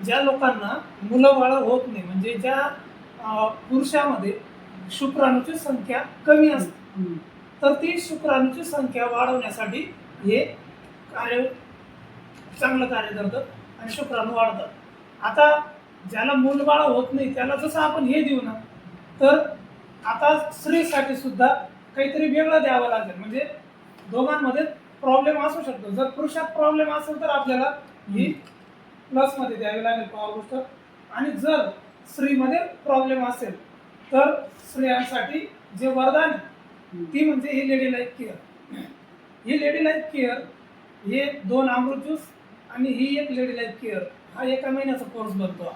ज्या लोकांना मुलं बाळ होत नाही, म्हणजे ज्या पुरुषामध्ये शुक्राणूची संख्या कमी असते, तर ती शुक्राणूची संख्या वाढवण्यासाठी हे कार्य चांगलं कार्य करतं आणि शुक्राणू वाढतात. आता ज्याला मूलबाळ होत नाही त्याला जसं आपण हे देऊ ना, तर आता स्त्रीसाठी सुद्धा काहीतरी वेगळं द्यावं लागेल. म्हणजे दोघांमध्ये प्रॉब्लेम असू शकतो. जर पुरुषात प्रॉब्लेम असेल तर आपल्याला ही प्लसमध्ये द्यावी लागेल पॉवर बूस्टर, आणि जर स्त्रीमध्ये प्रॉब्लेम असेल तर स्त्रियांसाठी जे वरदान आहे ती म्हणजे ही लेडी लाईफ केअर. ही लेडी लाईफ केअर हे 2 अमृत ज्यूस आणि ही एक लेडी लाईफ केअर हा एका महिन्याचा कोर्स बनतो.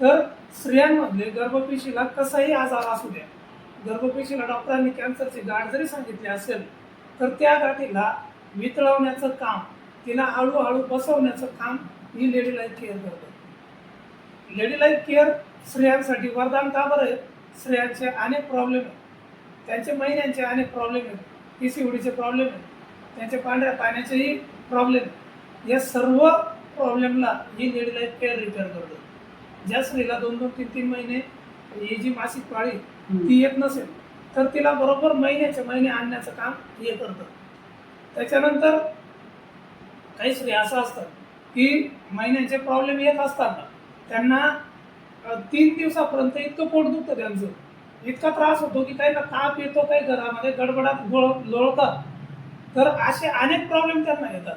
तर स्त्रियांमधले गर्भपेशीला कसाही आजार असू द्या, गर्भपेशीला डॉक्टरांनी कॅन्सरची गाठ जरी सांगितली असेल तर त्या गाठीला वितळवण्याचं काम, तिला हळूहळू बसवण्याचं काम ही लेडी लाईफ केअर करते. लेडी लाईफ केअर स्त्रियांसाठी वरदान का बरं आहे? स्त्रियांचे अनेक प्रॉब्लेम आहेत, त्यांचे महिन्यांचे अनेक प्रॉब्लेम आहेत, PCODचे प्रॉब्लेम आहेत, त्यांचे पांढऱ्या पाण्याचेही प्रॉब्लेम आहेत. या सर्व प्रॉब्लेमला ही लेडी लाईफ केअर रिपेअर करते. ज्या स्त्रीला 2-2, 3-3 महिने ही जी मासिक पाळी ती येत नसेल तर तिला बरोबर महिन्याचे महिने आणण्याचं काम हे करतं. त्याच्यानंतर काही स्त्रिया असं असतात की महिन्यांचे प्रॉब्लेम येत असताना त्यांना 3 दिवसापर्यंत इतकं पोट दुखतं, त्यांचं इतका त्रास होतो की काही ना ताप येतो, काही घरामध्ये गडबडात लोळतात. तर असे अनेक प्रॉब्लेम त्यांना येतात.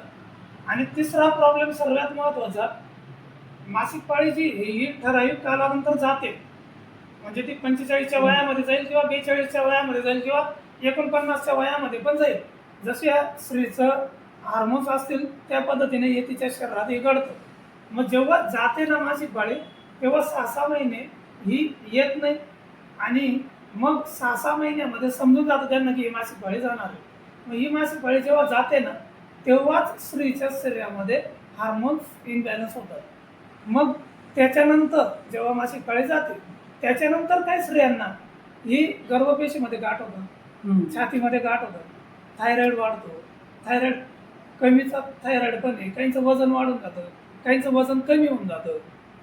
आणि तिसरा प्रॉब्लेम सर्वात महत्त्वाचा, मासिक पाळी जी ही ठराविक कालानंतर जाते, म्हणजे ती 45च्या वयामध्ये जाईल किंवा 42च्या वयामध्ये जाईल किंवा 49च्या वयामध्ये पण जाईल. जसे स्त्रीचं हार्मोन्स असतील त्या पद्धतीने हे तिच्या शरीरात हे घडतं. मग जेव्हा जाते ना मासिक पाळी तेव्हा 6-6 महिने ही येत नाही, आणि मग 6-6 महिन्यामध्ये समजून जातं त्यांना की ही मासिक पाळी जाणार आहे. मग ही मासिक पाळी जेव्हा जाते ना तेव्हाच स्त्रीच्या शरीरामध्ये हार्मोन्स इनबॅलन्स होतात. मग त्याच्यानंतर जेव्हा मासिक पाळी जाते त्याच्यानंतर काय स्त्रियांना ही गर्भपेशीमध्ये गाठ होतात, छातीमध्ये गाठ होतात, थायरॉइड वाढतो, थायरॉइड कमीचा थायरॉइड पण आहे, काहींचं वजन वाढून जातं, काहींचं वजन कमी होऊन जातं.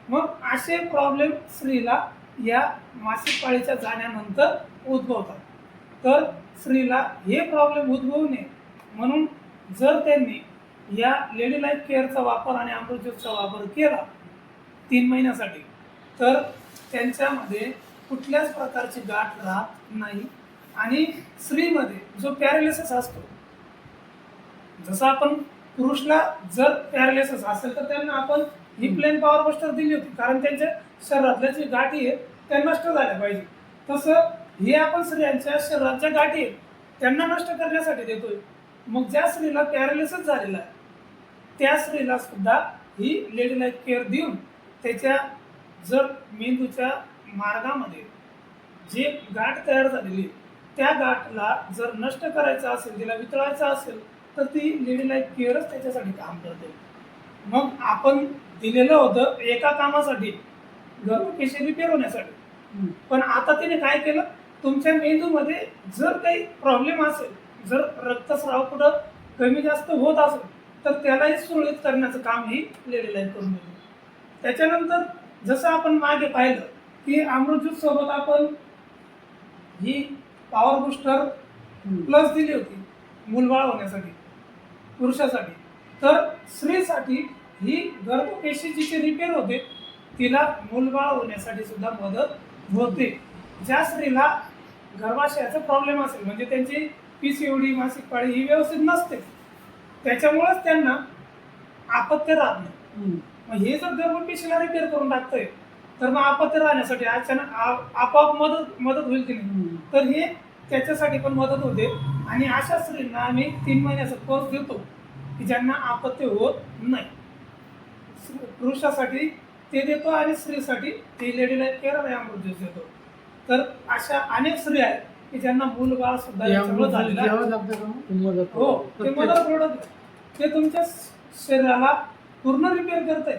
मग असे प्रॉब्लेम स्त्रीला या मासिक पाळीच्या जाण्यानंतर उद्भवतात. तर स्त्रीला हे प्रॉब्लेम उद्भवू नये म्हणून जर त्यांनी या लेडी लाईफ केअरचा वापर आणि अमृत ज्यूसचा वापर केला 3 महिन्यासाठी तर त्यांच्यामध्ये कुठल्याच प्रकारची गाठ राहत नाही. आणि स्त्रीमध्ये जो पॅरालिसिस असतो, जसं आपण पुरुषला जर पॅरालिसिस असेल तर त्यांना आपण ही प्लेन पॉवर बूस्टर दिली होती, कारण त्यांच्या शरीरातल्या जी गाठी आहेत त्या नष्ट झाल्या पाहिजे. तसं हे आपण स्त्रियांच्या शरीराच्या गाठी आहेत त्यांना नष्ट करण्यासाठी देतोय. मग ज्या स्त्रीला पॅरालिसिस झालेला आहे त्या स्त्रीला सुद्धा ही लेडी लाईफ केअर देऊन त्याच्या जर मेंदूच्या मार्गामध्ये जे गाठ तयार झालेली त्या गाठला जर नष्ट करायचं असेल, तिला वितळायचं असेल तर ती लेडी लाईफ केअरच त्याच्यासाठी काम करते. मग आपण दिलेलं होतं एका कामासाठी, गर्भपेशी रिपेअर होण्यासाठी, पण आता तिने काय केलं, तुमच्या मेंदूमध्ये जर काही प्रॉब्लेम असेल, जर रक्तस्राव कुठं कमी जास्त होत असेल तर त्यालाही सुरळीत करण्याचं काम ही लेडी लाईफ करून देते. त्याच्यानंतर जसं आपण मागे पाहिलं की अमृत ज्यूस सोबत आपण ही पॉवर बूस्टर प्लस दिली होती मूलबाळ होण्यासाठी पुरुषासाठी, तर स्त्रीसाठी ही गर्भपेशी जी रिपेअर होते तिला मूलबाळ होण्यासाठी सुद्धा मदत होते. ज्या स्त्रीला गर्भाशयाचा प्रॉब्लेम असेल, म्हणजे त्यांची PCOD मासिक पाळी ही व्यवस्थित नसते, त्याच्यामुळेच त्यांना अपत्य राहत नाही. मग हे जर गर्भपेशीला रिपेअर करून टाकतंय तर मग अपत्य राहण्यासाठी अचानक आपोआप मदत होईल की नाही, तर हे त्याच्यासाठी पण मदत होते. आणि अशा स्त्रींना आम्ही 3 महिन्याचा कोर्स देतो की ज्यांना अपत्य होत नाही. पुरुषासाठी ते देतो आणि स्त्रीसाठी ते लेडी लाईफ केअर आणि अमृत ज्यूस देतो. तर अशा अनेक स्त्रिया आहेत की ज्यांना मूलबाळ सुद्धा झालेलं आहे. हो, ते मदर प्रोडक्ट ते तुमच्या शरीराला पूर्ण रिपेअर करत आहे.